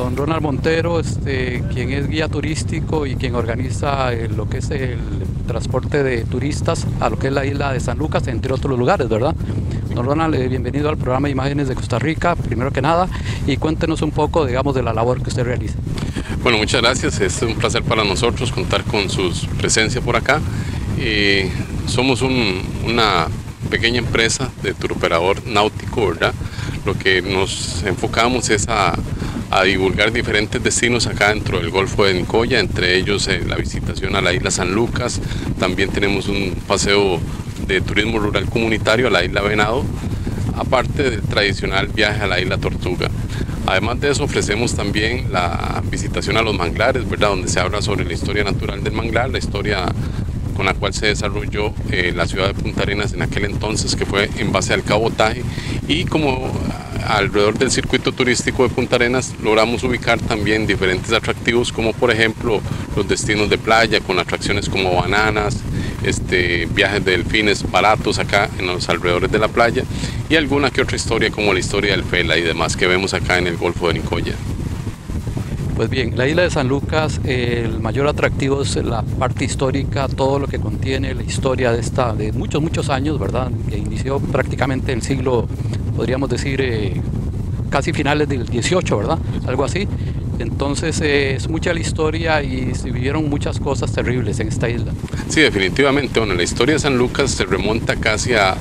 Don Ronald Montero, quien es guía turístico y quien organiza lo que es el transporte de turistas a lo que es la isla de San Lucas, entre otros lugares, ¿verdad? Don Ronald, bienvenido al programa Imágenes de Costa Rica, primero que nada, y cuéntenos un poco, digamos, de la labor que usted realiza. Bueno, muchas gracias, es un placer para nosotros contar con su presencia por acá. Somos una pequeña empresa de turoperador náutico, ¿verdad? Lo que nos enfocamos es a divulgar diferentes destinos acá dentro del Golfo de Nicoya, entre ellos la visitación a la isla San Lucas. También tenemos un paseo de turismo rural comunitario a la isla Venado, aparte del tradicional viaje a la isla Tortuga. Además de eso, ofrecemos también la visitación a los manglares, ¿verdad? Donde se habla sobre la historia natural del manglar, la historia con la cual se desarrolló la ciudad de Punta Arenas en aquel entonces, que fue en base al cabotaje, y como alrededor del circuito turístico de Punta Arenas logramos ubicar también diferentes atractivos, como por ejemplo los destinos de playa con atracciones como bananas, viajes de delfines baratos acá en los alrededores de la playa, y alguna que otra historia como la historia del Fela y demás que vemos acá en el Golfo de Nicoya. Pues bien, la isla de San Lucas, el mayor atractivo es la parte histórica, todo lo que contiene la historia de muchos años, ¿verdad? Que inició prácticamente el siglo, podríamos decir, casi finales del 18, ¿verdad? Algo así. Entonces es mucha la historia y se vivieron muchas cosas terribles en esta isla. Sí, definitivamente. Bueno, la historia de San Lucas se remonta casi a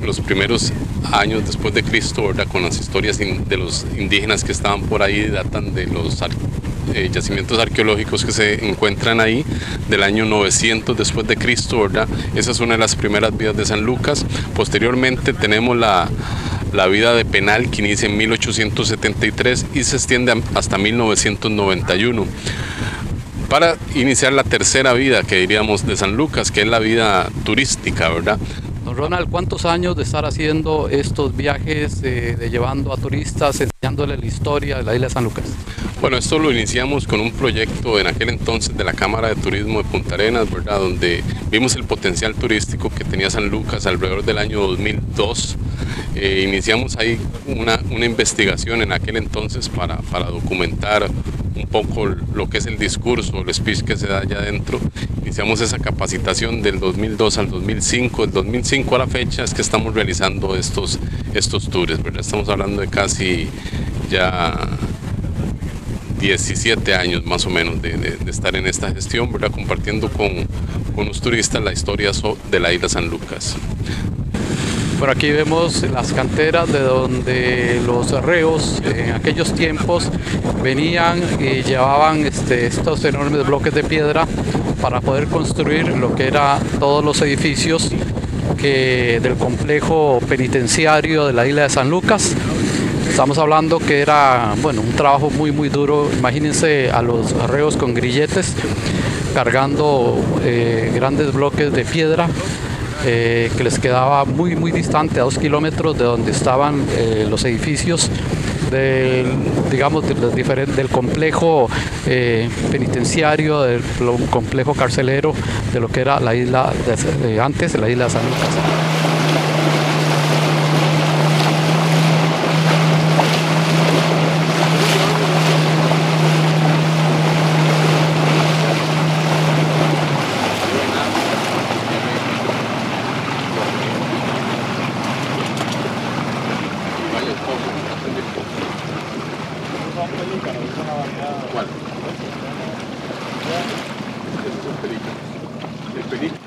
los primeros años después de Cristo, ¿verdad? Con las historias de los indígenas que estaban por ahí, datan de los yacimientos arqueológicos que se encuentran ahí del año 900 después de Cristo, ¿verdad? Esa es una de las primeras vidas de San Lucas. Posteriormente tenemos la vida de penal, que inicia en 1873 y se extiende hasta 1991. Para iniciar la tercera vida, que diríamos, de San Lucas, que es la vida turística, ¿verdad? Don Ronald, ¿cuántos años de estar haciendo estos viajes, de llevando a turistas, enseñándoles la historia de la isla de San Lucas? Bueno, esto lo iniciamos con un proyecto en aquel entonces de la Cámara de Turismo de Punta Arenas, ¿verdad? Donde vimos el potencial turístico que tenía San Lucas alrededor del año 2002. Iniciamos ahí una investigación en aquel entonces para documentar un poco lo que es el discurso, el speech que se da allá adentro. Iniciamos esa capacitación del 2002 al 2005, del 2005 a la fecha es que estamos realizando estos tours, ¿verdad? Estamos hablando de casi ya 17 años más o menos de estar en esta gestión, ¿verdad? Compartiendo con los turistas la historia de la isla San Lucas. Por aquí vemos las canteras de donde los reos en aquellos tiempos venían y llevaban estos enormes bloques de piedra para poder construir lo que eran todos los edificios del complejo penitenciario de la isla de San Lucas. Estamos hablando que era, bueno, un trabajo muy duro. Imagínense a los reos con grilletes cargando grandes bloques de piedra que les quedaba muy distante, a 2 kilómetros de donde estaban los edificios del complejo penitenciario, del complejo carcelero de lo que era la isla antes, la isla de San Lucas. ¿Cuál? El perico.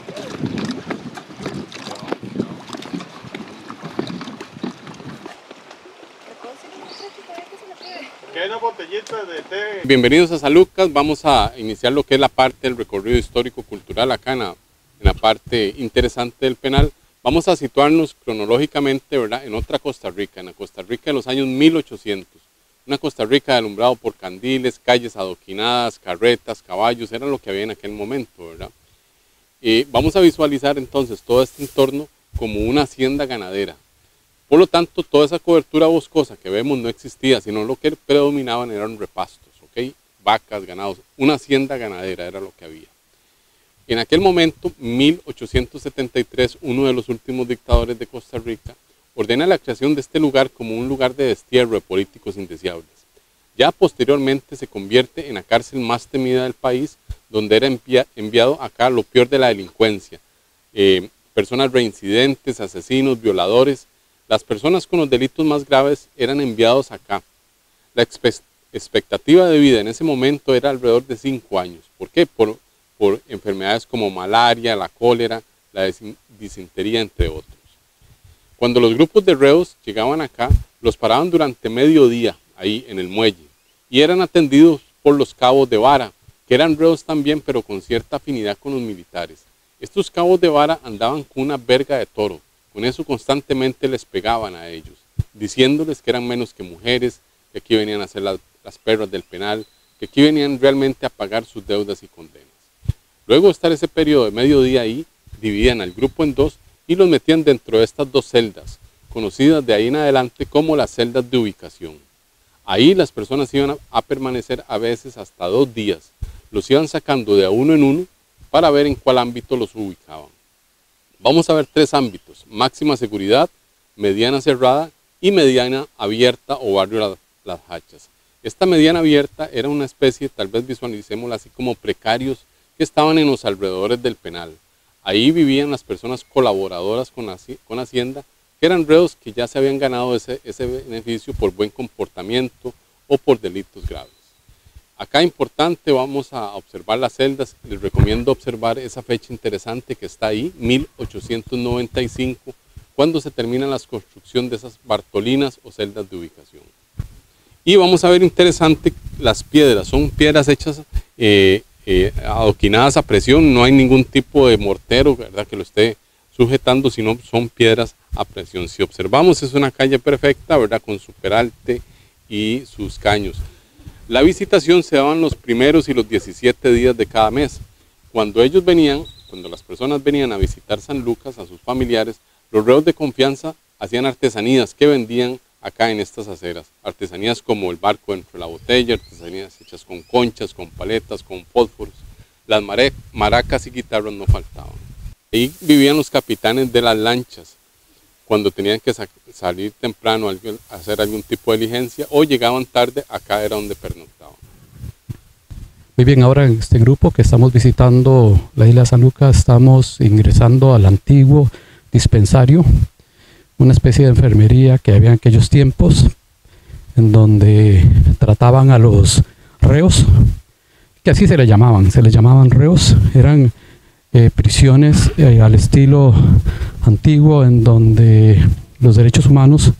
Bienvenidos a San Lucas. Vamos a iniciar lo que es la parte del recorrido histórico-cultural acá en la parte interesante del penal. Vamos a situarnos cronológicamente, ¿verdad?, en otra Costa Rica, en la Costa Rica de los años 1800. Una Costa Rica alumbrado por candiles, calles adoquinadas, carretas, caballos, era lo que había en aquel momento, ¿verdad? Vamos a visualizar entonces todo este entorno como una hacienda ganadera. Por lo tanto, toda esa cobertura boscosa que vemos no existía, sino lo que predominaban eran repastos, ¿ok? Vacas, ganados, una hacienda ganadera era lo que había. En aquel momento, 1873, uno de los últimos dictadores de Costa Rica ordena la creación de este lugar como un lugar de destierro de políticos indeseables. Ya posteriormente se convierte en la cárcel más temida del país, donde era enviado acá lo peor de la delincuencia. Personas reincidentes, asesinos, violadores. Las personas con los delitos más graves eran enviados acá. La expectativa de vida en ese momento era alrededor de 5 años. ¿Por qué? Por enfermedades como malaria, la cólera, la disentería, entre otros. Cuando los grupos de reos llegaban acá, los paraban durante medio día ahí en el muelle y eran atendidos por los cabos de vara, que eran reos también, pero con cierta afinidad con los militares. Estos cabos de vara andaban con una verga de toro, con eso constantemente les pegaban a ellos, diciéndoles que eran menos que mujeres, que aquí venían a ser las perras del penal, que aquí venían realmente a pagar sus deudas y condenas. Luego de estar ese periodo de mediodía ahí, dividían al grupo en dos y los metían dentro de estas 2 celdas, conocidas de ahí en adelante como las celdas de ubicación. Ahí las personas iban a permanecer a veces hasta 2 días. Los iban sacando de a uno en uno para ver en cuál ámbito los ubicaban. Vamos a ver 3 ámbitos: máxima seguridad, mediana cerrada y mediana abierta o barrio Las Hachas. Esta mediana abierta era una especie, tal vez visualicémosla así, como precarios que estaban en los alrededores del penal. Ahí vivían las personas colaboradoras con Hacienda, que eran reos que ya se habían ganado ese beneficio por buen comportamiento o por delitos graves. Acá importante, vamos a observar las celdas. Les recomiendo observar esa fecha interesante que está ahí, 1895, cuando se termina la construcción de esas bartolinas o celdas de ubicación. Y vamos a ver interesante las piedras, son piedras hechas adoquinadas a presión, no hay ningún tipo de mortero, ¿verdad?, que lo esté sujetando, sino son piedras a presión. Si observamos, es una calle perfecta, ¿verdad?, con su peralte y sus caños. La visitación se daban los primeros y los 17 días de cada mes. Cuando las personas venían a visitar San Lucas, a sus familiares, los reos de confianza hacían artesanías que vendían acá en estas aceras. Artesanías como el barco dentro de la botella, artesanías hechas con conchas, con paletas, con fósforos. Las maracas y guitarras no faltaban. Ahí vivían los capitanes de las lanchas, cuando tenían que salir temprano a hacer algún tipo de diligencia o llegaban tarde, acá era donde pernoctaban. Muy bien, ahora en este grupo que estamos visitando la isla de San Lucas, estamos ingresando al antiguo dispensario, una especie de enfermería que había en aquellos tiempos, en donde trataban a los reos, que así se les llamaban reos. Eran prisiones al estilo antiguo, en donde los derechos humanos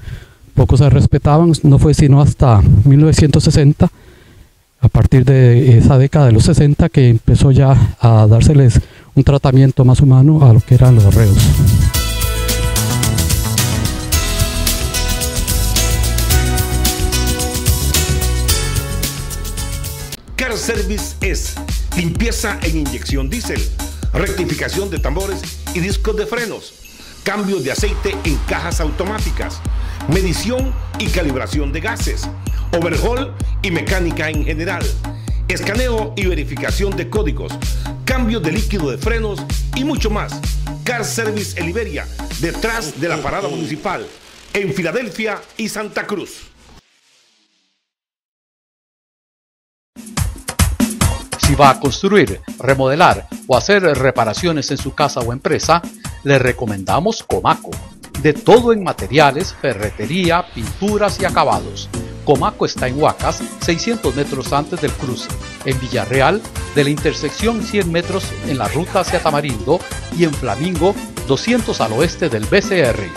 poco se respetaban. No fue sino hasta 1960, a partir de esa década de los 60, que empezó ya a dárseles un tratamiento más humano a lo que eran los reos. Car Service es limpieza en inyección diésel, rectificación de tambores y discos de frenos, cambio de aceite en cajas automáticas, medición y calibración de gases, overhaul y mecánica en general, escaneo y verificación de códigos, cambio de líquido de frenos y mucho más. Car Service en Liberia, detrás de la parada municipal, en Filadelfia y Santa Cruz. Si va a construir, remodelar o hacer reparaciones en su casa o empresa, le recomendamos Comaco. De todo en materiales, ferretería, pinturas y acabados. Comaco está en Huacas, 600 metros antes del cruce. En Villarreal, de la intersección 100 metros en la ruta hacia Tamarindo. Y en Flamingo, 200 al oeste del BCR.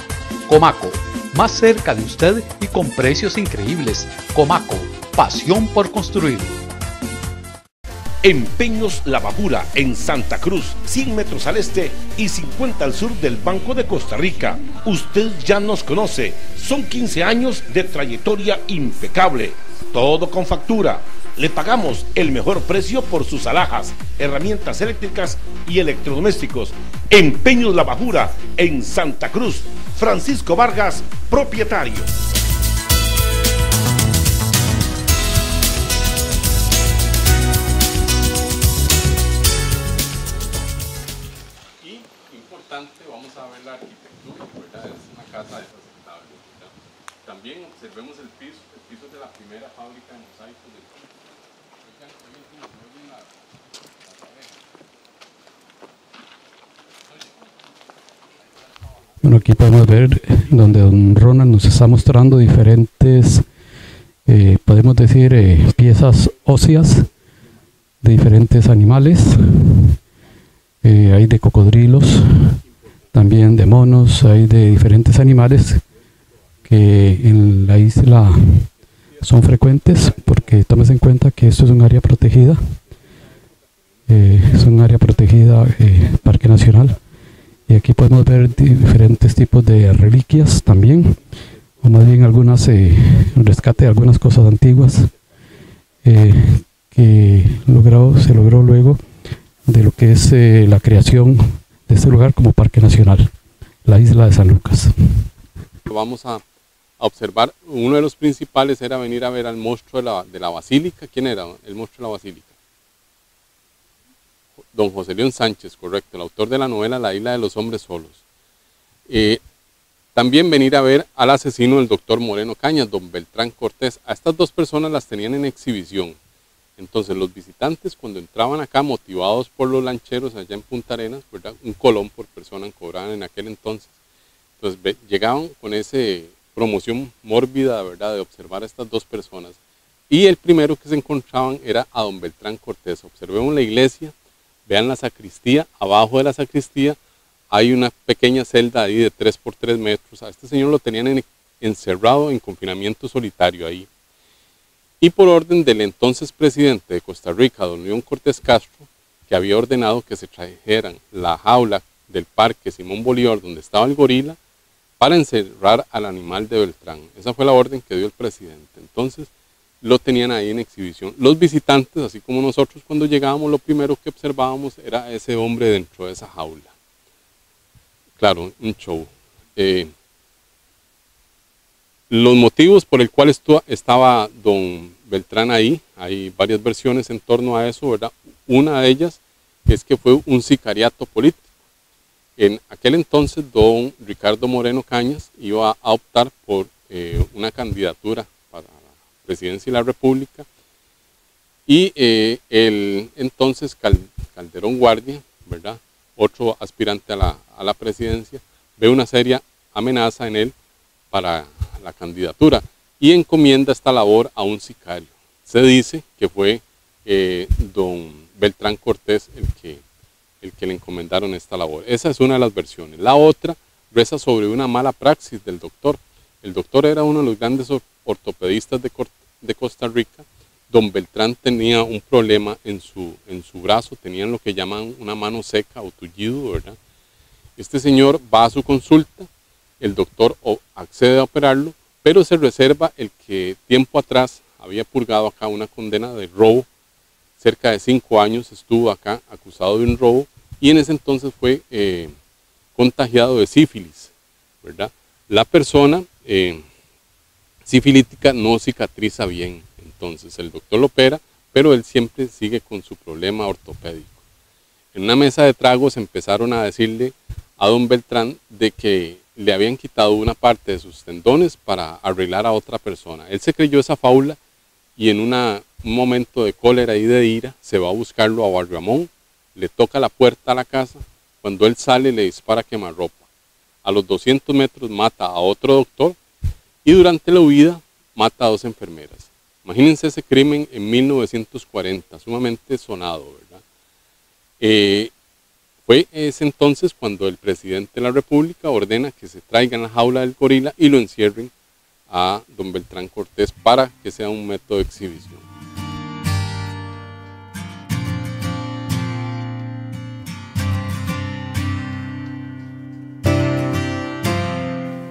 Comaco, más cerca de usted y con precios increíbles. Comaco, pasión por construir. Empeños La Bajura en Santa Cruz, 100 metros al este y 50 al sur del Banco de Costa Rica. Usted ya nos conoce, son 15 años de trayectoria impecable, todo con factura. Le pagamos el mejor precio por sus alhajas, herramientas eléctricas y electrodomésticos. Empeños La Bajura en Santa Cruz. Francisco Vargas, propietario. Vamos a ver la arquitectura, ¿verdad? Es una casa de presentable, ¿verdad? también observemos el piso de la primera fábrica de mosaicos del país. Bueno, aquí podemos ver donde don Ronald nos está mostrando diferentes, podemos decir, piezas óseas de diferentes animales. Hay de cocodrilos, también de monos, hay de diferentes animales que en la isla son frecuentes, porque tomes en cuenta que esto es un área protegida, Parque Nacional. Y aquí podemos ver diferentes tipos de reliquias también, o más bien algunas, un rescate de algunas cosas antiguas que se logró luego de lo que es la creación de este lugar como Parque Nacional, la isla de San Lucas. Vamos a observar, uno de los principales era venir a ver al monstruo de la basílica. ¿Quién era el monstruo de la basílica? Don José León Sánchez, correcto, el autor de la novela La isla de los hombres solos. También venir a ver al asesino del doctor Moreno Cañas, don Beltrán Cortés. A estas dos personas las tenían en exhibición. Entonces los visitantes, cuando entraban acá motivados por los lancheros allá en Punta Arenas, ¿verdad?, un colón por persona cobraban en aquel entonces. Entonces llegaban con esa promoción mórbida, ¿verdad?, de observar a estas dos personas. Y el primero que se encontraban era a don Beltrán Cortés. Observemos la iglesia. Vean la sacristía, abajo de la sacristía hay una pequeña celda ahí de 3 por 3 metros. A este señor lo tenían encerrado en confinamiento solitario ahí. Y por orden del entonces presidente de Costa Rica, don León Cortés Castro, que había ordenado que se trajeran la jaula del Parque Simón Bolívar, donde estaba el gorila, para encerrar al animal de Beltrán. Esa fue la orden que dio el presidente. Entonces, lo tenían ahí en exhibición. Los visitantes, así como nosotros, cuando llegábamos, lo primero que observábamos era ese hombre dentro de esa jaula. Claro, un show. Los motivos por el cual estaba don Beltrán ahí, hay varias versiones en torno a eso, ¿verdad? Una de ellas es que fue un sicariato político. En aquel entonces, don Ricardo Moreno Cañas iba a optar por una candidatura para Presidencia de la República, y el entonces Calderón Guardia, ¿verdad?, otro aspirante a la presidencia, ve una seria amenaza en él para la candidatura y encomienda esta labor a un sicario. Se dice que fue don Beltrán Cortés el que le encomendaron esta labor. Esa es una de las versiones. La otra reza sobre una mala praxis del doctor. El doctor era uno de los grandes ortopedistas de Costa Rica. Don Beltrán tenía un problema en su brazo, tenían lo que llaman una mano seca o tullido, ¿verdad? Este señor va a su consulta, el doctor accede a operarlo, pero se reserva el que tiempo atrás había purgado acá una condena de robo, cerca de 5 años estuvo acá acusado de un robo, y en ese entonces fue contagiado de sífilis, ¿verdad? La persona sifilítica no cicatriza bien, entonces el doctor lo opera, pero él siempre sigue con su problema ortopédico. En una mesa de tragos empezaron a decirle a don Beltrán de que le habían quitado una parte de sus tendones para arreglar a otra persona. Él se creyó esa fábula y en un momento de cólera y de ira se va a buscarlo a Barrio Amón, le toca la puerta a la casa, cuando él sale le dispara quemarropa. A los 200 metros mata a otro doctor y durante la huida mata a 2 enfermeras. Imagínense ese crimen en 1940, sumamente sonado, ¿verdad? Fue ese entonces cuando el presidente de la República ordena que se traigan la jaula del gorila y lo encierren a don Beltrán Cortés para que sea un método de exhibición.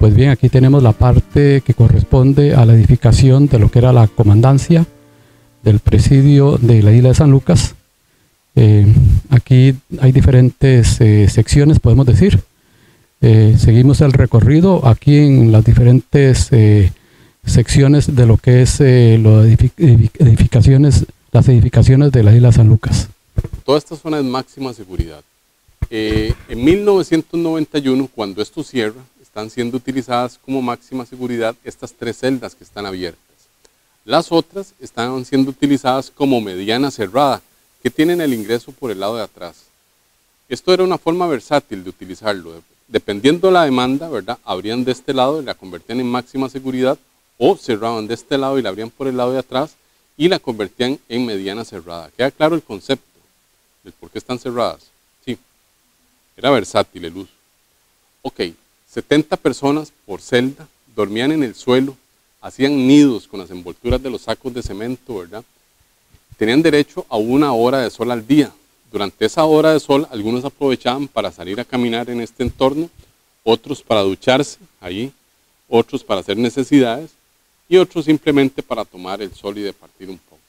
Pues bien, aquí tenemos la parte que corresponde a la edificación de lo que era la comandancia del presidio de la isla de San Lucas. Aquí hay diferentes secciones, podemos decir. Seguimos el recorrido aquí en las diferentes secciones de lo que es las edificaciones de la isla de San Lucas. Toda esta zona es máxima seguridad. En 1991, cuando esto cierra, están siendo utilizadas como máxima seguridad estas 3 celdas que están abiertas. Las otras están siendo utilizadas como mediana cerrada, que tienen el ingreso por el lado de atrás. Esto era una forma versátil de utilizarlo. Dependiendo de la demanda, ¿verdad?, abrían de este lado y la convertían en máxima seguridad, o cerraban de este lado y la abrían por el lado de atrás y la convertían en mediana cerrada. ¿Queda claro el concepto del por qué están cerradas? Sí, era versátil el uso. Ok, 70 personas por celda, dormían en el suelo, hacían nidos con las envolturas de los sacos de cemento, ¿verdad? Tenían derecho a 1 hora de sol al día. Durante esa hora de sol, algunos aprovechaban para salir a caminar en este entorno, otros para ducharse allí, otros para hacer necesidades y otros simplemente para tomar el sol y departir un poco.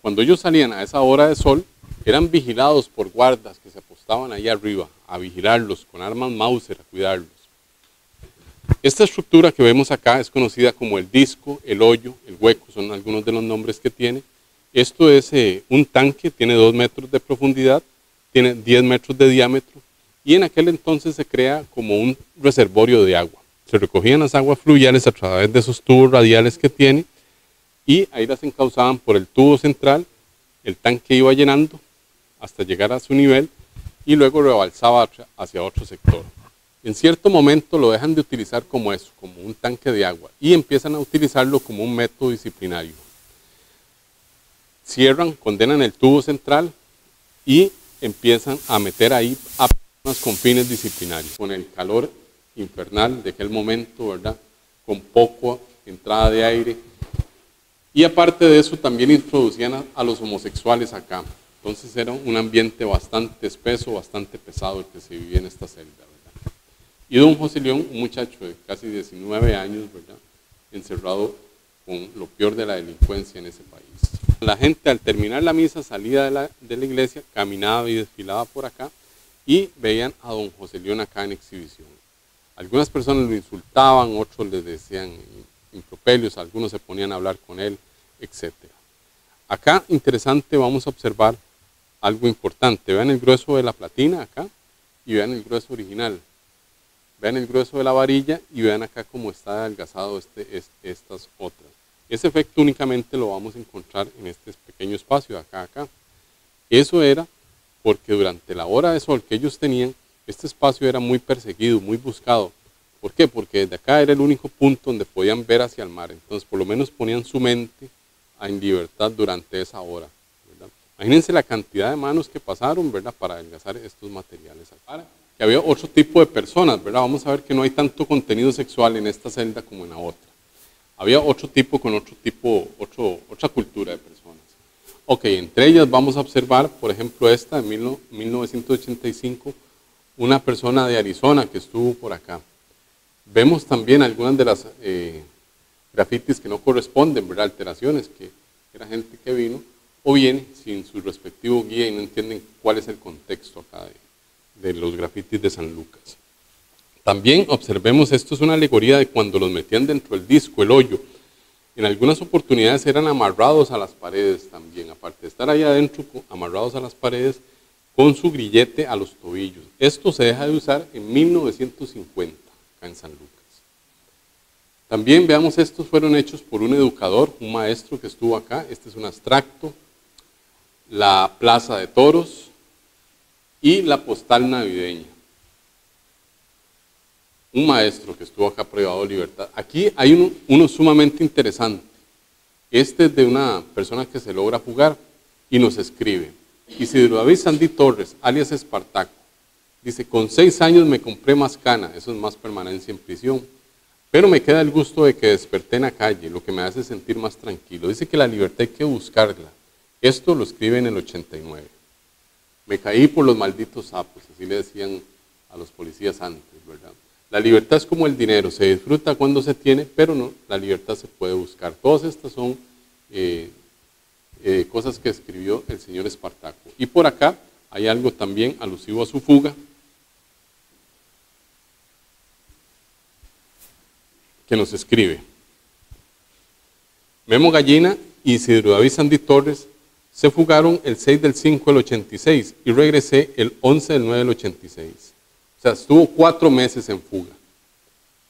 Cuando ellos salían a esa hora de sol, eran vigilados por guardas que se apostaban ahí arriba a vigilarlos con armas Mauser, a cuidarlos. Esta estructura que vemos acá es conocida como el disco, el hoyo, el hueco, son algunos de los nombres que tiene. Esto es un tanque, tiene 2 metros de profundidad, tiene 10 metros de diámetro y en aquel entonces se crea como un reservorio de agua. Se recogían las aguas fluviales a través de esos tubos radiales que tiene y ahí las encauzaban por el tubo central, el tanque iba llenando hasta llegar a su nivel y luego rebalsaba hacia otro sector. En cierto momento lo dejan de utilizar como eso, como un tanque de agua y empiezan a utilizarlo como un método disciplinario. Cierran, condenan el tubo central y empiezan a meter ahí a personas con fines disciplinarios. Con el calor infernal de aquel momento, ¿verdad?, con poca entrada de aire. Y aparte de eso también introducían a los homosexuales acá. Entonces era un ambiente bastante espeso, bastante pesado el que se vivía en esta celda, ¿verdad? Y don José León, un muchacho de casi 19 años, ¿verdad?, encerrado con lo peor de la delincuencia en ese país. La gente al terminar la misa salía de la iglesia, caminaba y desfilaba por acá y veían a don José León acá en exhibición. Algunas personas lo insultaban, otros les decían improperios, algunos se ponían a hablar con él, etc. Acá, interesante, vamos a observar algo importante. Vean el grueso de la platina acá y vean el grueso original. Vean el grueso de la varilla y vean acá cómo está adelgazado estas otras. Ese efecto únicamente lo vamos a encontrar en este pequeño espacio de acá a acá. Eso era porque durante la hora de sol que ellos tenían, este espacio era muy perseguido, muy buscado. ¿Por qué? Porque desde acá era el único punto donde podían ver hacia el mar. Entonces, por lo menos ponían su mente en libertad durante esa hora, ¿verdad? Imagínense la cantidad de manos que pasaron, ¿verdad?, para adelgazar estos materiales. Ahora, que había otro tipo de personas, ¿verdad? Vamos a ver que no hay tanto contenido sexual en esta celda como en la otra. Había otro tipo con otra cultura de personas. Ok, entre ellas vamos a observar, por ejemplo, esta de 1985, una persona de Arizona que estuvo por acá. Vemos también algunas de las grafitis que no corresponden, ¿verdad?, alteraciones, que era gente que vino o viene sin su respectivo guía y no entienden cuál es el contexto acá de los grafitis de San Lucas. También observemos, esto es una alegoría de cuando los metían dentro del disco, el hoyo. En algunas oportunidades eran amarrados a las paredes también, aparte de estar ahí adentro, amarrados a las paredes con su grillete a los tobillos. Esto se deja de usar en 1950, acá en San Lucas. También veamos, estos fueron hechos por un educador, un maestro que estuvo acá. Este es un abstracto, la plaza de toros y la postal navideña. Un maestro que estuvo acá privado de libertad. Aquí hay uno sumamente interesante. Este es de una persona que se logra fugar y nos escribe. Isidro David Sandí Torres, alias Espartaco, dice: con 6 años me compré más cana, eso es más permanencia en prisión, pero me queda el gusto de que desperté en la calle, lo que me hace sentir más tranquilo. Dice que la libertad hay que buscarla. Esto lo escribe en el 89. Me caí por los malditos sapos, así le decían a los policías antes, ¿verdad? La libertad es como el dinero, se disfruta cuando se tiene, pero no, la libertad se puede buscar. Todas estas son cosas que escribió el señor Espartaco. Y por acá hay algo también alusivo a su fuga, que nos escribe: Memo Gallina y Isidro David Sandí Torres se fugaron el 6 del 5 del 86 y regresé el 11 del 9 del 86. O sea, estuvo 4 meses en fuga.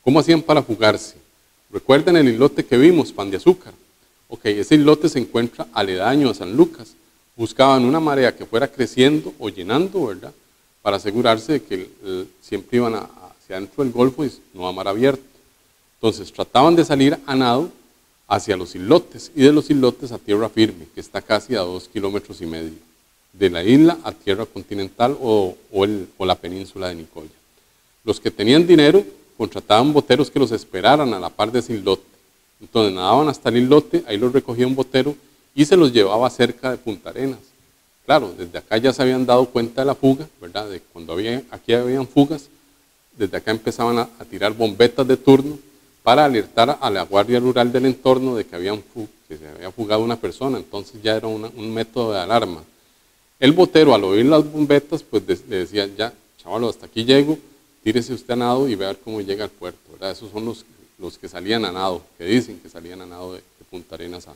¿Cómo hacían para fugarse? ¿Recuerdan el islote que vimos, Pan de Azúcar? Ok, ese islote se encuentra aledaño a San Lucas. Buscaban una marea que fuera creciendo o llenando, ¿verdad? Para asegurarse de que siempre iban hacia adentro del Golfo y no a mar abierto. Entonces trataban de salir a nado hacia los islotes y de los islotes a tierra firme, que está casi a 2,5 kilómetros de la isla a tierra continental o la península de Nicoya. Los que tenían dinero contrataban boteros que los esperaran a la par de ese islote. Entonces nadaban hasta el islote, ahí los recogía un botero y se los llevaba cerca de Punta Arenas. Claro, desde acá ya se habían dado cuenta de la fuga, ¿verdad? De cuando aquí habían fugas, desde acá empezaban a tirar bombetas de turno para alertar a la Guardia Rural del entorno de que se había fugado una persona. Entonces ya era un método de alarma. El botero, al oír las bombetas, pues le decía, ya, chavalo, hasta aquí llego, tírese usted a nado y vea cómo llega al puerto, ¿verdad? Esos son los que salían a nado, que dicen que salían a nado de Punta Arenas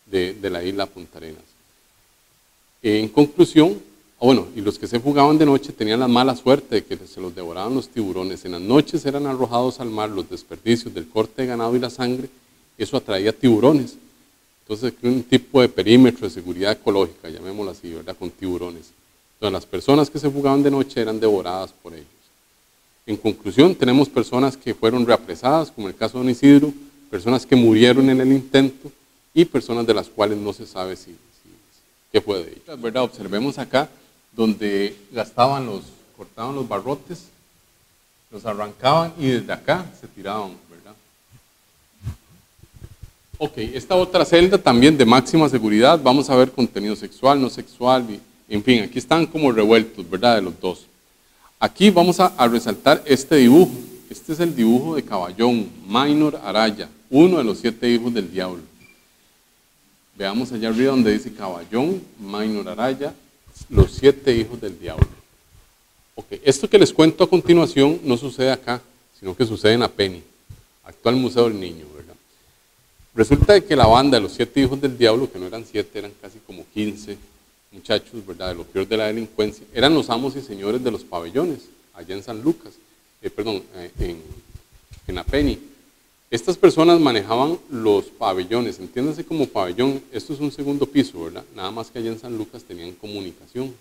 de la isla Punta Arenas. En conclusión, y los que se fugaban de noche tenían la mala suerte de que se los devoraban los tiburones. En las noches eran arrojados al mar los desperdicios del corte de ganado y la sangre, eso atraía tiburones. Entonces, un tipo de perímetro de seguridad ecológica, llamémoslo así, ¿verdad? Con tiburones. Entonces, las personas que se fugaban de noche eran devoradas por ellos. En conclusión, tenemos personas que fueron reapresadas, como el caso de Don Isidro, personas que murieron en el intento y personas de las cuales no se sabe qué fue de ellas. ¿Verdad? Observemos acá donde cortaban los barrotes, los arrancaban y desde acá se tiraban, ¿verdad? Ok, esta otra celda también de máxima seguridad, vamos a ver contenido sexual, no sexual, en fin, aquí están como revueltos, ¿verdad? De los dos. Aquí vamos a resaltar este dibujo. Este es el dibujo de Caballón, Minor Araya, uno de los 7 hijos del diablo. Veamos allá arriba donde dice Caballón, Minor Araya, los 7 hijos del diablo. Ok, esto que les cuento a continuación no sucede acá, sino que sucede en Apeni, actual Museo del Niño, ¿verdad? Resulta de que la banda de los 7 hijos del diablo, que no eran 7, eran casi como 15 muchachos, ¿verdad? De lo peor de la delincuencia, eran los amos y señores de los pabellones, allá en San Lucas, en Apeni. Estas personas manejaban los pabellones, entiéndase como pabellón, esto es un segundo piso, ¿verdad? Nada más que allá en San Lucas tenían comunicación.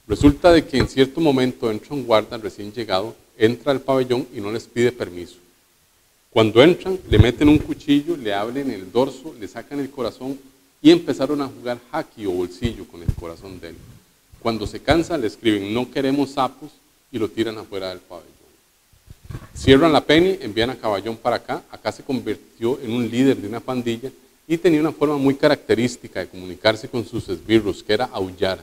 Resulta de que en cierto momento entra un guarda recién llegado, entra al pabellón y no les pide permiso. Cuando entran, le meten un cuchillo, le abren el dorso, le sacan el corazón y empezaron a jugar haki o bolsillo con el corazón de él. Cuando se cansa, le escriben, no queremos sapos, y lo tiran afuera del pabellón. Cierran la Apeni, envían a Caballón para acá. Acá se convirtió en un líder de una pandilla y tenía una forma muy característica de comunicarse con sus esbirros, que era aullar.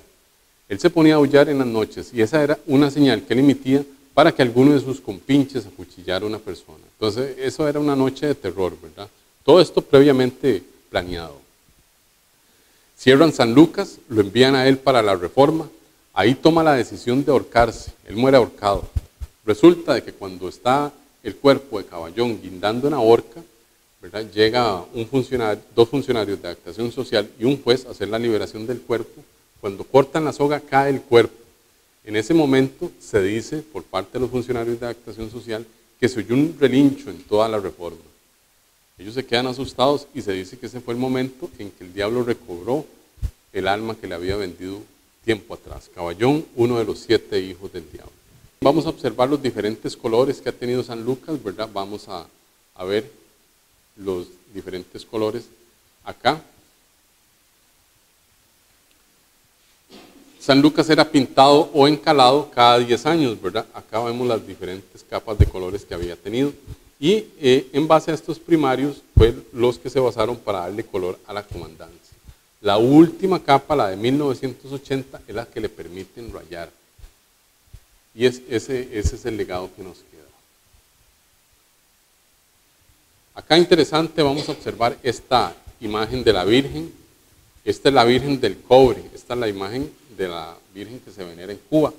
Él se ponía a aullar en las noches y esa era una señal que él emitía para que alguno de sus compinches acuchillara a una persona. Entonces, eso era una noche de terror, ¿verdad? Todo esto previamente planeado. Cierran San Lucas, lo envían a él para la Reforma. Ahí toma la decisión de ahorcarse. Él muere ahorcado. Resulta de que cuando está el cuerpo de Caballón guindando en la horca, ¿verdad? Llega dos funcionarios de Adaptación Social y un juez a hacer la liberación del cuerpo. Cuando cortan la soga cae el cuerpo. En ese momento se dice por parte de los funcionarios de Adaptación Social que se oyó un relincho en toda la Reforma. Ellos se quedan asustados y se dice que ese fue el momento en que el diablo recobró el alma que le había vendido tiempo atrás. Caballón, uno de los 7 hijos del diablo. Vamos a observar los diferentes colores que ha tenido San Lucas, ¿verdad? Vamos a ver los diferentes colores acá. San Lucas era pintado o encalado cada 10 años, ¿verdad? Acá vemos las diferentes capas de colores que había tenido. Y en base a estos primarios fue los que se basaron para darle color a la comandancia. La última capa, la de 1980, es la que le permiten rayar. Y ese es el legado que nos queda. Acá interesante, vamos a observar esta imagen de la Virgen. Esta es la Virgen del Cobre. Esta es la imagen de la Virgen que se venera en Cuba.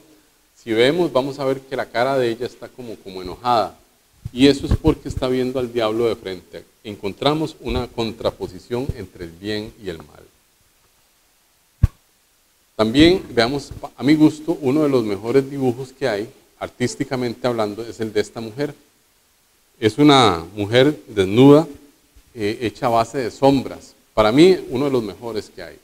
Si vemos, vamos a ver que la cara de ella está como enojada. Y eso es porque está viendo al diablo de frente. Encontramos una contraposición entre el bien y el mal. También, veamos, a mi gusto, uno de los mejores dibujos que hay, artísticamente hablando, es el de esta mujer. Es una mujer desnuda, hecha a base de sombras. Para mí, uno de los mejores que hay.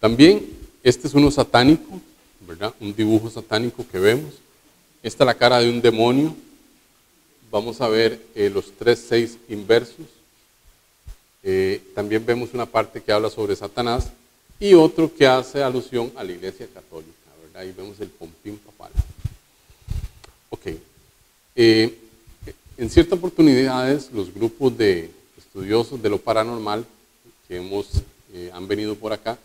También, este es uno satánico, ¿verdad? Un dibujo satánico que vemos. Esta es la cara de un demonio. Vamos a ver los 3-6 inversos. También vemos una parte que habla sobre Satanás y otro que hace alusión a la Iglesia Católica, ¿verdad? Ahí vemos el pompín papal. Ok. En ciertas oportunidades, los grupos de estudiosos de lo paranormal que han venido por acá,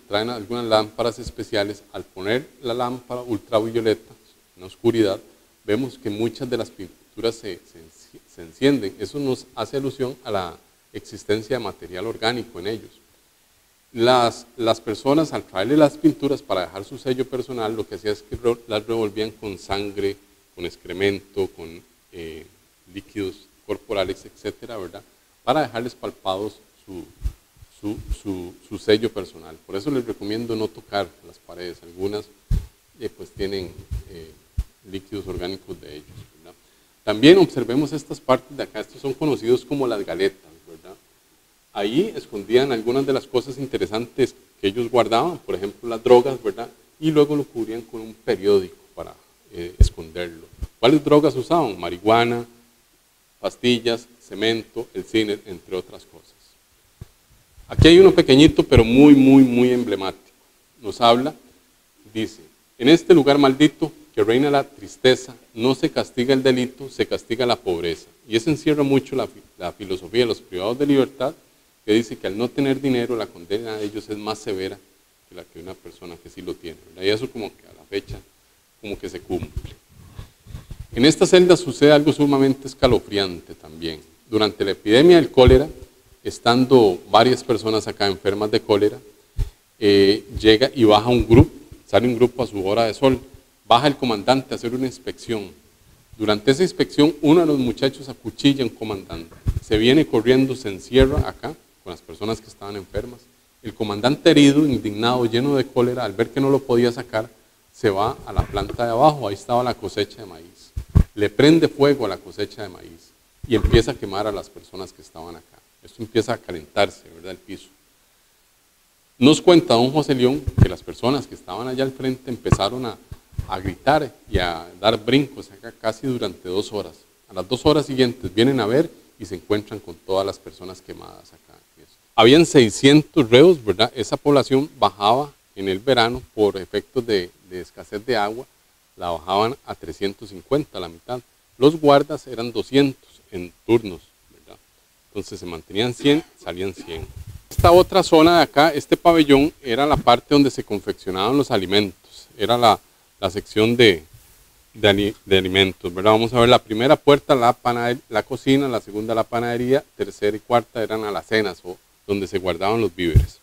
traen algunas lámparas especiales. Al poner la lámpara ultravioleta en la oscuridad, vemos que muchas de las pinturas se encienden. Eso nos hace alusión a la existencia de material orgánico en ellos. Las personas, al traerle las pinturas para dejar su sello personal, lo que hacía es que las revolvían con sangre, con excremento, con líquidos corporales, etcétera, ¿verdad? Para dejarles palpados su sello personal. Por eso les recomiendo no tocar las paredes. Algunas pues tienen líquidos orgánicos de ellos, ¿verdad? También observemos estas partes de acá. Estos son conocidos como las galetas, ¿verdad? Ahí escondían algunas de las cosas interesantes que ellos guardaban, por ejemplo las drogas, ¿verdad? Y luego lo cubrían con un periódico para esconderlo. ¿Cuáles drogas usaban? Marihuana, pastillas, cemento, el cine, entre otras cosas. Aquí hay uno pequeñito, pero muy, muy, muy emblemático. Nos habla, dice: en este lugar maldito que reina la tristeza, no se castiga el delito, se castiga la pobreza. Y eso encierra mucho la filosofía de los privados de libertad, que dice que al no tener dinero, la condena de ellos es más severa que la que una persona que sí lo tiene, ¿verdad? Y eso como que a la fecha, como que se cumple. En esta celda sucede algo sumamente escalofriante también. Durante la epidemia del cólera, estando varias personas acá enfermas de cólera, llega y baja un grupo, sale un grupo a su hora de sol, baja el comandante a hacer una inspección. Durante esa inspección, uno de los muchachos acuchilla a un comandante. Se viene corriendo, se encierra acá con las personas que estaban enfermas. El comandante herido, indignado, lleno de cólera, al ver que no lo podía sacar, se va a la planta de abajo. Ahí estaba la cosecha de maíz. Le prende fuego a la cosecha de maíz y empieza a quemar a las personas que estaban acá. Esto empieza a calentarse, ¿verdad? El piso. Nos cuenta don José León que las personas que estaban allá al frente empezaron a gritar y a dar brincos acá casi durante 2 horas. A las 2 horas siguientes vienen a ver y se encuentran con todas las personas quemadas acá. Habían 600 reos, ¿verdad? Esa población bajaba en el verano por efectos de escasez de agua, la bajaban a 350, la mitad. Los guardas eran 200 en turnos, ¿verdad? Entonces se mantenían 100, salían 100. Esta otra zona de acá, este pabellón, era la parte donde se confeccionaban los alimentos. Era la sección de alimentos, ¿verdad? Vamos a ver la primera puerta, la cocina, la segunda la panadería, tercera y cuarta eran alacenas o donde se guardaban los víveres.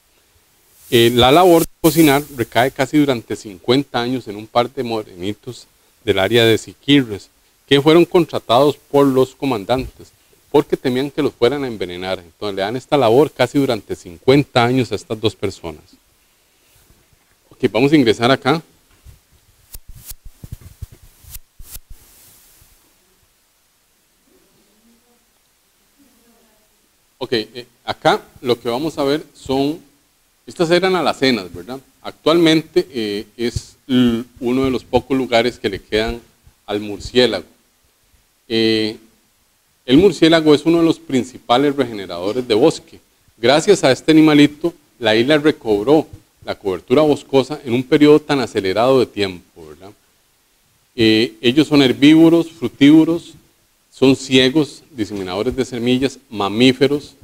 La labor de cocinar recae casi durante 50 años en un par de morenitos del área de Siquirres, que fueron contratados por los comandantes, porque temían que los fueran a envenenar. Entonces le dan esta labor casi durante 50 años a estas 2 personas. Ok, vamos a ingresar acá. Ok, acá lo que vamos a ver estas eran alacenas, ¿verdad? Actualmente es uno de los pocos lugares que le quedan al murciélago. El murciélago es uno de los principales regeneradores de bosque. Gracias a este animalito, la isla recobró la cobertura boscosa en un periodo tan acelerado de tiempo, ¿verdad? Ellos son herbívoros, frutívoros, son ciegos, diseminadores de semillas, mamíferos.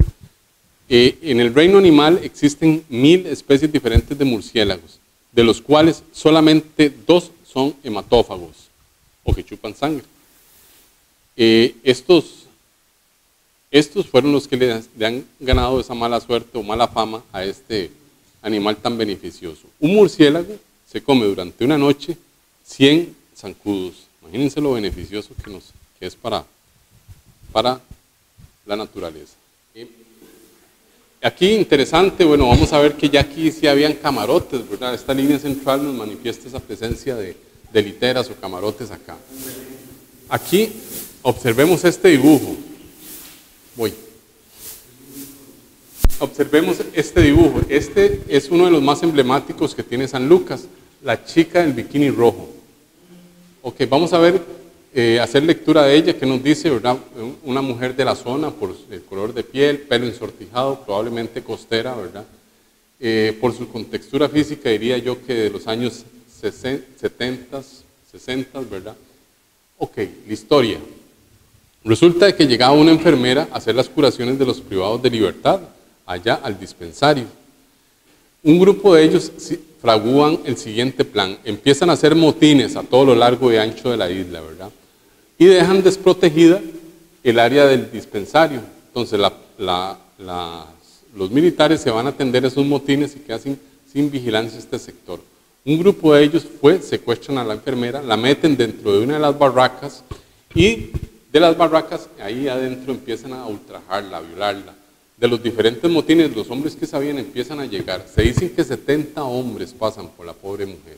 En el reino animal existen 1000 especies diferentes de murciélagos, de los cuales solamente 2 son hematófagos, o que chupan sangre. Estos fueron los que le han ganado esa mala suerte o mala fama a este animal tan beneficioso. Un murciélago se come durante una noche 100 zancudos. Imagínense lo beneficioso que es para la naturaleza. Aquí interesante, bueno, vamos a ver que ya aquí sí habían camarotes, ¿verdad? Esta línea central nos manifiesta esa presencia de de literas o camarotes acá. Aquí observemos este dibujo. Observemos este dibujo. Este es uno de los más emblemáticos que tiene San Lucas, la chica del bikini rojo. Ok, vamos a ver, hacer lectura de ella, que nos dice, ¿verdad? Una mujer de la zona por el color de piel, pelo ensortijado, probablemente costera, ¿verdad? Por su contextura física diría yo que de los años 70, 60, ¿verdad? Ok, la historia. Resulta de que llegaba una enfermera a hacer las curaciones de los privados de libertad, allá al dispensario. Un grupo de ellos fragúan el siguiente plan. Empiezan a hacer motines a todo lo largo y ancho de la isla, ¿verdad? Y dejan desprotegida el área del dispensario. Entonces los militares se van a atender esos motines y quedan sin vigilancia este sector. Un grupo de ellos secuestran a la enfermera, la meten dentro de una de las barracas y de las barracas ahí adentro empiezan a ultrajarla, a violarla. De los diferentes motines, los hombres que sabían empiezan a llegar. Se dicen que 70 hombres pasan por la pobre mujer.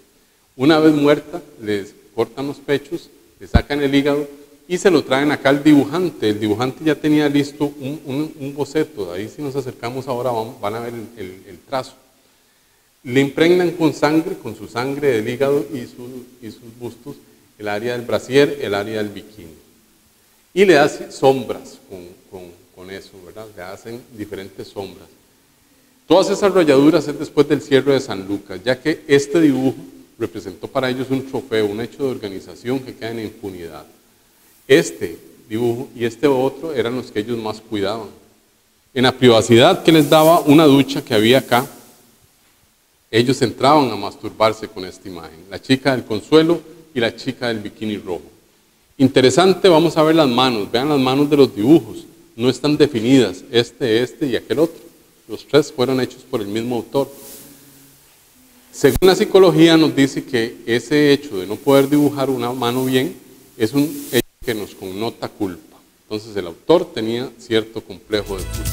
Una vez muerta, les cortan los pechos, le sacan el hígado y se lo traen acá al dibujante. El dibujante ya tenía listo un boceto. Ahí si nos acercamos ahora van a ver el trazo. Le impregnan con sangre, con su sangre del hígado y sus bustos, el área del brasier, el área del bikini. Y le hacen sombras con eso, ¿verdad? Le hacen diferentes sombras. Todas esas rayaduras es después del cierre de San Lucas, ya que este dibujo representó para ellos un trofeo, un hecho de organización que queda en impunidad. Este dibujo y este otro eran los que ellos más cuidaban. En la privacidad que les daba una ducha que había acá, ellos entraban a masturbarse con esta imagen, la chica del consuelo y la chica del bikini rojo. Interesante, vamos a ver las manos, vean las manos de los dibujos, no están definidas, este y aquel otro. Los tres fueron hechos por el mismo autor. Según la psicología nos dice que ese hecho de no poder dibujar una mano bien es un hecho que nos connota culpa. Entonces el autor tenía cierto complejo de culpa.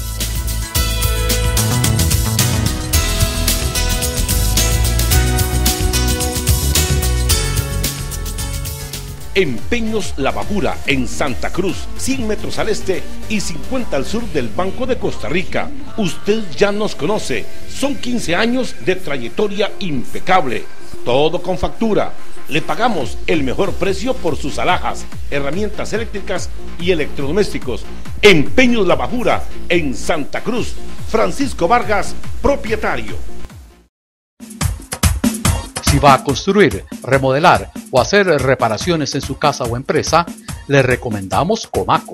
Empeños La Bajura en Santa Cruz, 100 metros al este y 50 al sur del Banco de Costa Rica. Usted ya nos conoce, son 15 años de trayectoria impecable, todo con factura. Le pagamos el mejor precio por sus alhajas, herramientas eléctricas y electrodomésticos. Empeños La Bajura en Santa Cruz. Francisco Vargas, propietario. Si va a construir, remodelar o hacer reparaciones en su casa o empresa, le recomendamos Comaco.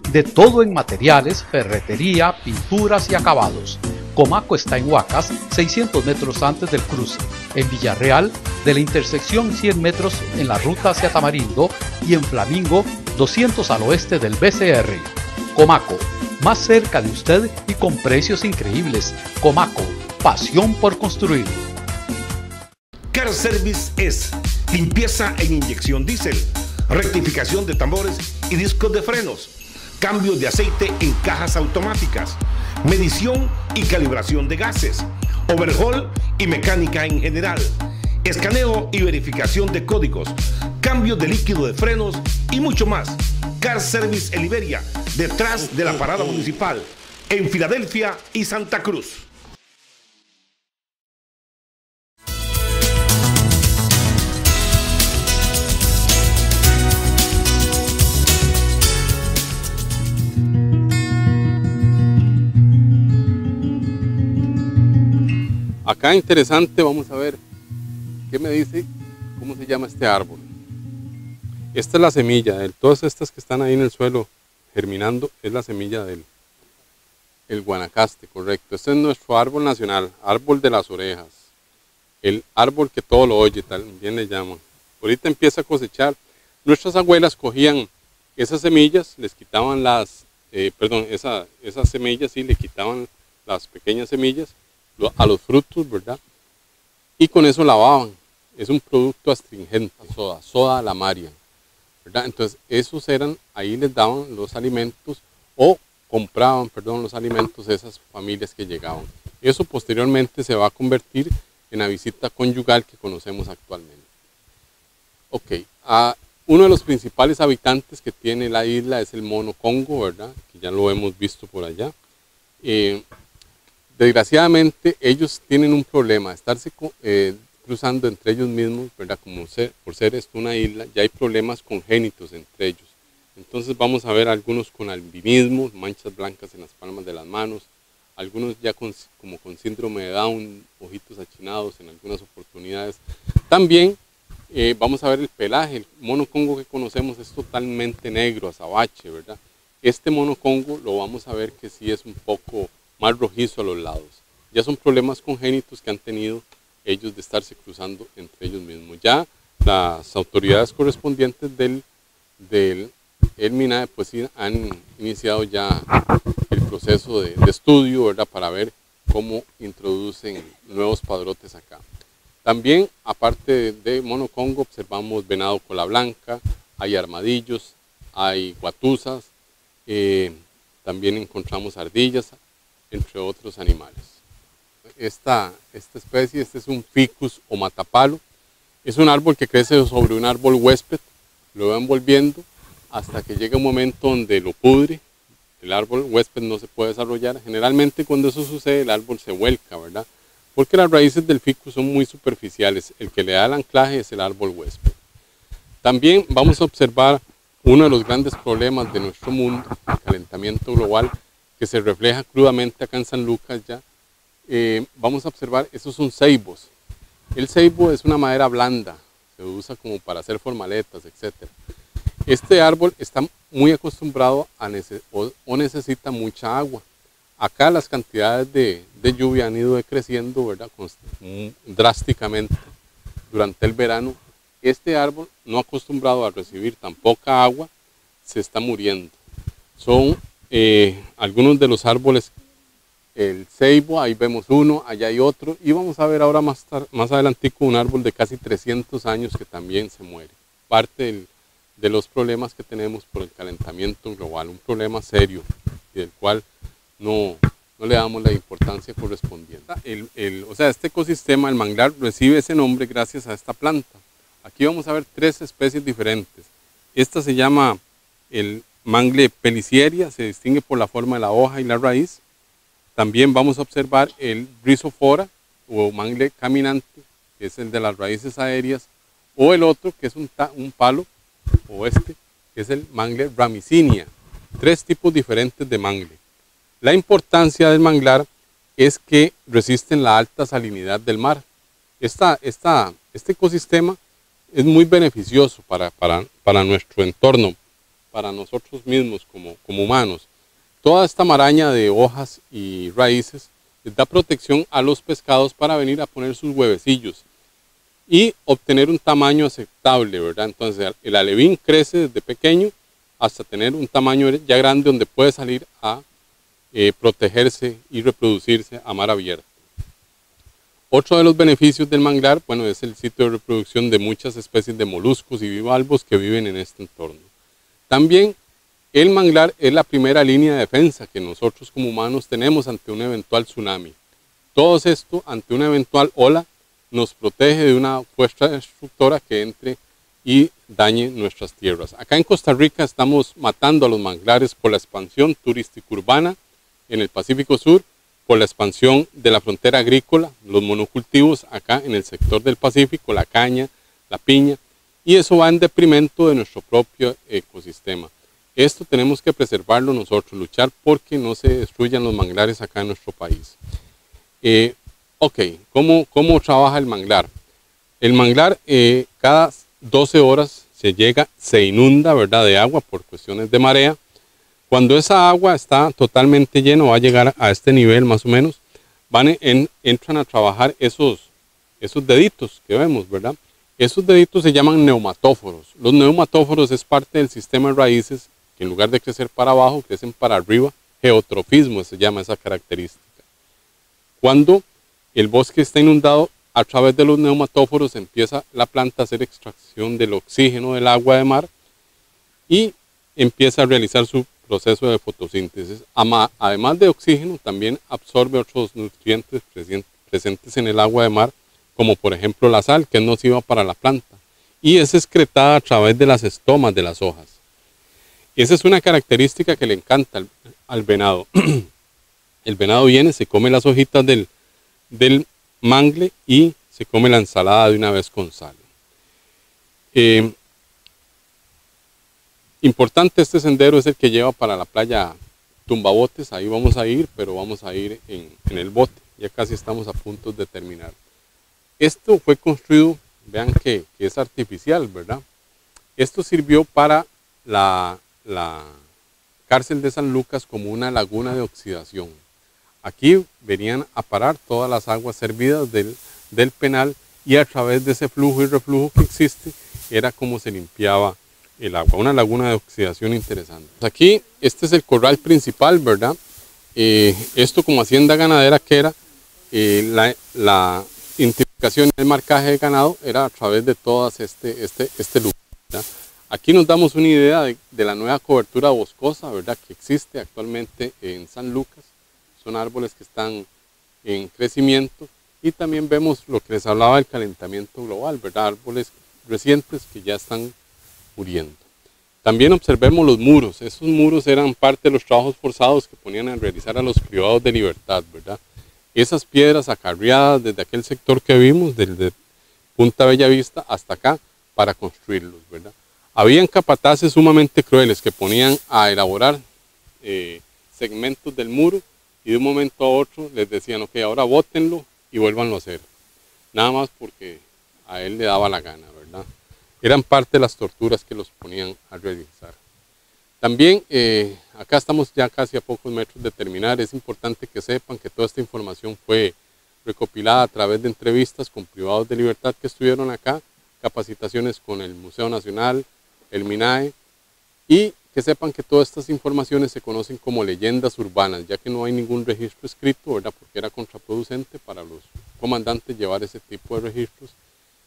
De todo en materiales, ferretería, pinturas y acabados. Comaco está en Huacas, 600 metros antes del cruce. En Villarreal, de la intersección 100 metros en la ruta hacia Tamarindo. Y en Flamingo, 200 al oeste del BCR. Comaco, más cerca de usted y con precios increíbles. Comaco, pasión por construir. Car Service es limpieza en inyección diésel, rectificación de tambores y discos de frenos, cambio de aceite en cajas automáticas, medición y calibración de gases, overhaul y mecánica en general, escaneo y verificación de códigos, cambio de líquido de frenos y mucho más. Car Service en Liberia, detrás de la parada municipal, en Filadelfia y Santa Cruz. Acá interesante, vamos a ver, ¿qué me dice? ¿Cómo se llama este árbol? Esta es la semilla, todas estas que están ahí en el suelo germinando, es la semilla del guanacaste, correcto. Este es nuestro árbol nacional, árbol de las orejas, el árbol que todo lo oye, también le llaman. Ahorita empieza a cosechar. Nuestras abuelas cogían esas semillas, les quitaban esas semillas, sí, le quitaban las pequeñas semillas a los frutos, ¿verdad? Y con eso lavaban. Es un producto astringente, soda lamaria, ¿verdad? Entonces esos ahí les daban los alimentos o compraban, los alimentos de esas familias que llegaban. Eso posteriormente se va a convertir en la visita conyugal que conocemos actualmente. Ok, uno de los principales habitantes que tiene la isla es el mono congo, ¿verdad? Que ya lo hemos visto por allá. Desgraciadamente ellos tienen un problema, estarse cruzando entre ellos mismos, ¿verdad? Por ser esto una isla, ya hay problemas congénitos entre ellos. Entonces vamos a ver algunos con albinismo, manchas blancas en las palmas de las manos, algunos ya como con síndrome de Down, ojitos achinados en algunas oportunidades. También vamos a ver el pelaje. El mono congo que conocemos es totalmente negro, azabache, ¿verdad? Este mono congo lo vamos a ver que sí es un poco más rojizo a los lados. Ya son problemas congénitos que han tenido ellos de estarse cruzando entre ellos mismos. Ya las autoridades correspondientes del MINAE pues sí han iniciado ya el proceso de estudio, ¿verdad? Para ver cómo introducen nuevos padrotes acá. También, aparte de mono congo, observamos venado cola blanca, hay armadillos, hay guatusas, también encontramos ardillas, entre otros animales. Esta especie, este es un ficus o matapalo, es un árbol que crece sobre un árbol huésped, lo va envolviendo hasta que llega un momento donde lo pudre, el árbol huésped no se puede desarrollar. Generalmente cuando eso sucede el árbol se vuelca, ¿verdad? Porque las raíces del ficus son muy superficiales, el que le da el anclaje es el árbol huésped. También vamos a observar uno de los grandes problemas de nuestro mundo, el calentamiento global, que se refleja crudamente acá en San Lucas ya. Vamos a observar, esos son ceibos. El ceibo es una madera blanda, se usa como para hacer formaletas, etc. Este árbol está muy acostumbrado o necesita mucha agua. Acá las cantidades de lluvia han ido decreciendo, ¿verdad? Drásticamente durante el verano. Este árbol, no acostumbrado a recibir tan poca agua, se está muriendo. Son algunos de los árboles, el ceibo, ahí vemos uno, allá hay otro, y vamos a ver ahora más adelantico un árbol de casi 300 años que también se muere. Parte de los problemas que tenemos por el calentamiento global, un problema serio y del cual no le damos la importancia correspondiente. O sea, este ecosistema, el manglar, recibe ese nombre gracias a esta planta. Aquí vamos a ver 3 especies diferentes. Esta se llama el mangle pelicieria, se distingue por la forma de la hoja y la raíz. También vamos a observar el rhizophyra o mangle caminante, que es el de las raíces aéreas, o el otro que es un palo, o que es el mangle ramicinia. 3 tipos diferentes de mangle. La importancia del manglar es que resisten la alta salinidad del mar. Este ecosistema es muy beneficioso para nuestro entorno, para nosotros mismos como humanos. Toda esta maraña de hojas y raíces les da protección a los pescados para venir a poner sus huevecillos y obtener un tamaño aceptable, ¿verdad? Entonces el alevín crece desde pequeño hasta tener un tamaño ya grande donde puede salir a protegerse y reproducirse a mar abierto. Otro de los beneficios del manglar, bueno, es el sitio de reproducción de muchas especies de moluscos y bivalvos que viven en este entorno. También el manglar es la primera línea de defensa que nosotros como humanos tenemos ante un eventual tsunami. Todo esto, ante una eventual ola, nos protege de una fuerza destructora que entre y dañe nuestras tierras. Acá en Costa Rica estamos matando a los manglares por la expansión turística urbana en el Pacífico Sur, por la expansión de la frontera agrícola, los monocultivos acá en el sector del Pacífico, la caña, la piña, y eso va en detrimento de nuestro propio ecosistema. Esto tenemos que preservarlo nosotros, luchar porque no se destruyan los manglares acá en nuestro país. Ok, ¿cómo trabaja el manglar? El manglar cada 12 horas se inunda, ¿verdad?, de agua por cuestiones de marea. Cuando esa agua está totalmente llena, va a llegar a este nivel más o menos, entran a trabajar esos deditos que vemos, ¿verdad? Esos deditos se llaman neumatóforos. Los neumatóforos es parte del sistema de raíces que en lugar de crecer para abajo, crecen para arriba. Geotrofismo se llama esa característica. Cuando el bosque está inundado, a través de los neumatóforos empieza la planta a hacer extracción del oxígeno del agua de mar y empieza a realizar su proceso de fotosíntesis. Además de oxígeno, también absorbe otros nutrientes presentes en el agua de mar, como por ejemplo la sal, que es nociva para la planta. y es excretada a través de las estomas de las hojas. Esa es una característica que le encanta al venado. El venado viene, se come las hojitas del mangle y se come la ensalada de una vez con sal. Importante, este sendero es el que lleva para la playa Tumbabotes. Ahí vamos a ir, pero vamos a ir en el bote. Ya casi estamos a punto de terminar. Esto fue construido, vean que es artificial, ¿verdad? Esto sirvió para la cárcel de San Lucas como una laguna de oxidación. Aquí venían a parar todas las aguas servidas del penal, y a través de ese flujo y reflujo que existe, era como se limpiaba el agua. Una laguna de oxidación interesante. Aquí, este es el corral principal, ¿verdad? Esto como hacienda ganadera que era, la identificación y el marcaje de ganado era a través de todas este lugar, ¿verdad? Aquí nos damos una idea de la nueva cobertura boscosa, ¿verdad?, que existe actualmente en San Lucas. Son árboles que están en crecimiento, y también vemos lo que les hablaba del calentamiento global, ¿verdad?, árboles recientes que ya están muriendo. También observemos los muros. Esos muros eran parte de los trabajos forzados que ponían a realizar a los privados de libertad, ¿verdad? Esas piedras acarreadas desde aquel sector que vimos, desde Punta Bellavista hasta acá, para construirlos, ¿verdad? Habían capataces sumamente crueles que ponían a elaborar segmentos del muro, y de un momento a otro les decían, ok, ahora bótenlo y vuélvanlo a hacer. Nada más porque a él le daba la gana, ¿verdad? Eran parte de las torturas que los ponían a realizar. También, acá estamos ya casi a pocos metros de terminar. Es importante que sepan que toda esta información fue recopilada a través de entrevistas con privados de libertad que estuvieron acá, capacitaciones con el Museo Nacional, el MINAE, y que sepan que todas estas informaciones se conocen como leyendas urbanas, ya que no hay ningún registro escrito, ¿verdad?, porque era contraproducente para los comandantes llevar ese tipo de registros.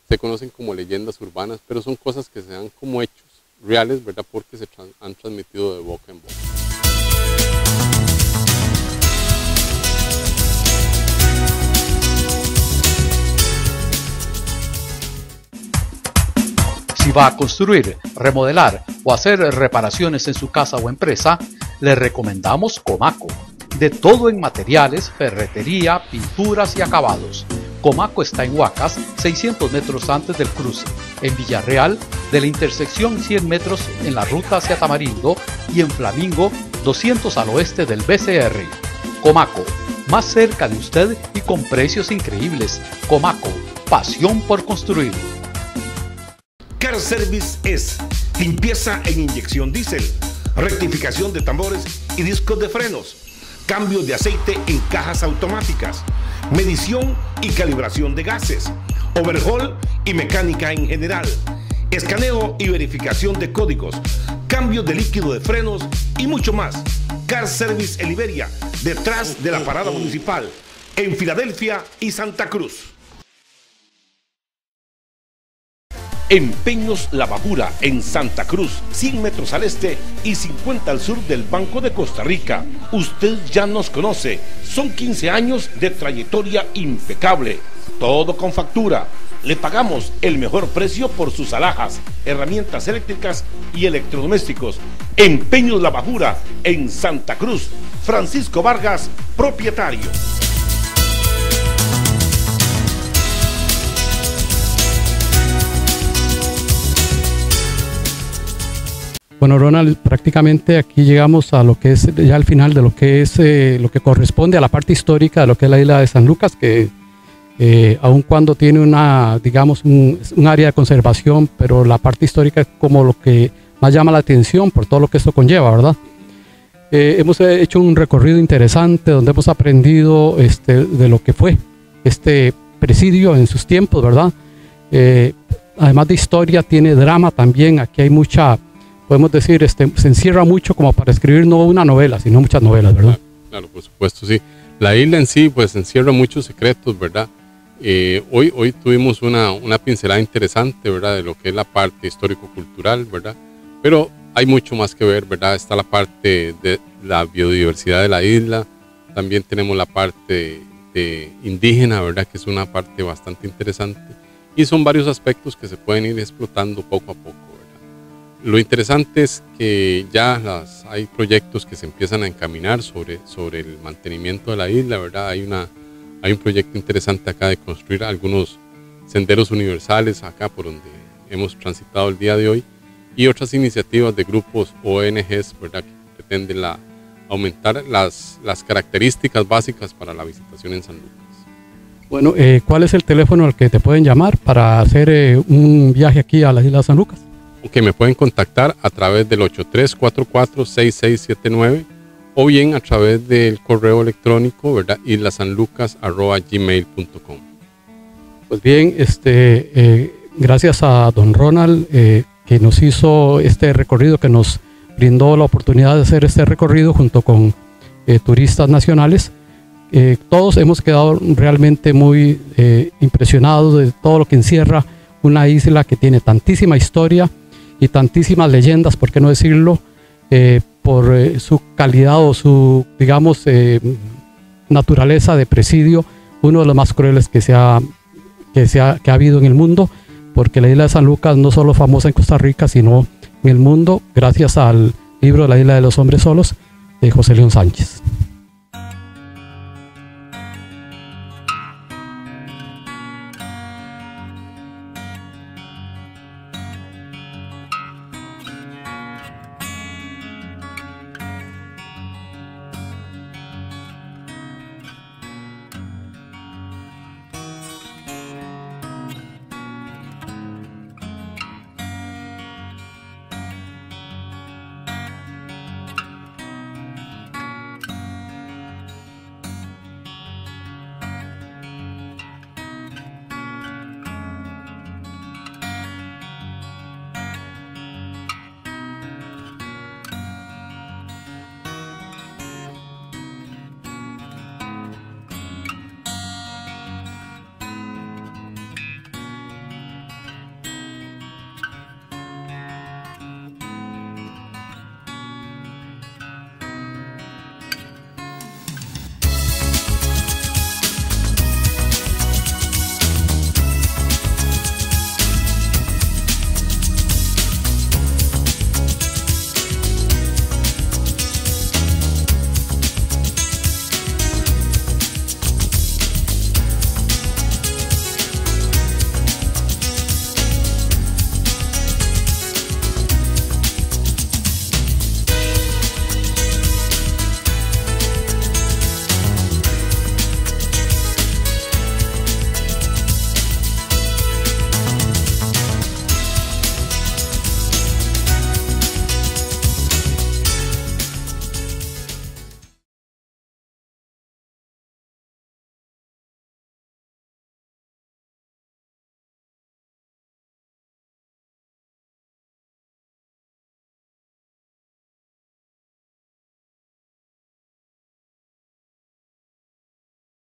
Se conocen como leyendas urbanas, pero son cosas que se dan como hechos reales, ¿verdad?, porque se han transmitido de boca en boca. Si va a construir, remodelar o hacer reparaciones en su casa o empresa, le recomendamos Comaco. De todo en materiales, ferretería, pinturas y acabados. Comaco está en Huacas, 600 metros antes del cruce. En Villarreal, de la intersección 100 metros en la ruta hacia Tamarindo, y en Flamingo, 200 al oeste del BCR. Comaco, más cerca de usted y con precios increíbles. Comaco, pasión por construir. Car Service es limpieza en inyección diésel, rectificación de tambores y discos de frenos, cambio de aceite en cajas automáticas, medición y calibración de gases, overhaul y mecánica en general, escaneo y verificación de códigos, cambio de líquido de frenos y mucho más. Car Service en Liberia, detrás de la parada municipal, en Filadelfia y Santa Cruz. Empeños La Bajura en Santa Cruz, 100 metros al este y 50 al sur del Banco de Costa Rica. Usted ya nos conoce, son 15 años de trayectoria impecable, todo con factura. Le pagamos el mejor precio por sus alhajas, herramientas eléctricas y electrodomésticos. Empeños La Bajura en Santa Cruz. Francisco Vargas, propietario. Bueno, Ronald, prácticamente aquí llegamos a lo que es ya al final de lo que es lo que corresponde a la parte histórica de lo que es la isla de San Lucas, que aun cuando tiene una, digamos, un área de conservación, pero la parte histórica es como lo que más llama la atención por todo lo que esto conlleva, ¿verdad? Hemos hecho un recorrido interesante donde hemos aprendido de lo que fue este presidio en sus tiempos, ¿verdad? Además de historia, tiene drama también. Aquí hay mucha, podemos decir, se encierra mucho como para escribir no una novela, sino muchas novelas, ¿verdad? Claro, por supuesto, sí. La isla en sí, pues, encierra muchos secretos, ¿verdad? Hoy tuvimos una pincelada interesante, ¿verdad?, de lo que es la parte histórico-cultural, ¿verdad? Pero hay mucho más que ver, ¿verdad? Está la parte de la biodiversidad de la isla, también tenemos la parte indígena, ¿verdad?, que es una parte bastante interesante. y son varios aspectos que se pueden ir explotando poco a poco, ¿verdad? Lo interesante es que ya hay proyectos que se empiezan a encaminar sobre el mantenimiento de la isla, ¿verdad? Hay un proyecto interesante acá de construir algunos senderos universales acá por donde hemos transitado el día de hoy, y otras iniciativas de grupos ONGs, ¿verdad?, que pretenden aumentar las características básicas para la visitación en San Lucas. Bueno, ¿cuál es el teléfono al que te pueden llamar para hacer un viaje aquí a la isla de San Lucas? Que me pueden contactar a través del 8344-6679 o bien a través del correo electrónico, ¿verdad?, islasanlucas@gmail.com. Pues bien, gracias a don Ronald que nos hizo este recorrido, que nos brindó la oportunidad de hacer este recorrido junto con turistas nacionales. Todos hemos quedado realmente muy impresionados de todo lo que encierra una isla que tiene tantísima historia y tantísimas leyendas, por qué no decirlo, por su calidad o su, digamos, naturaleza de presidio, uno de los más crueles que ha habido en el mundo, porque la isla de San Lucas no solo es famosa en Costa Rica, sino en el mundo, gracias al libro de La isla de los hombres solos de José León Sánchez.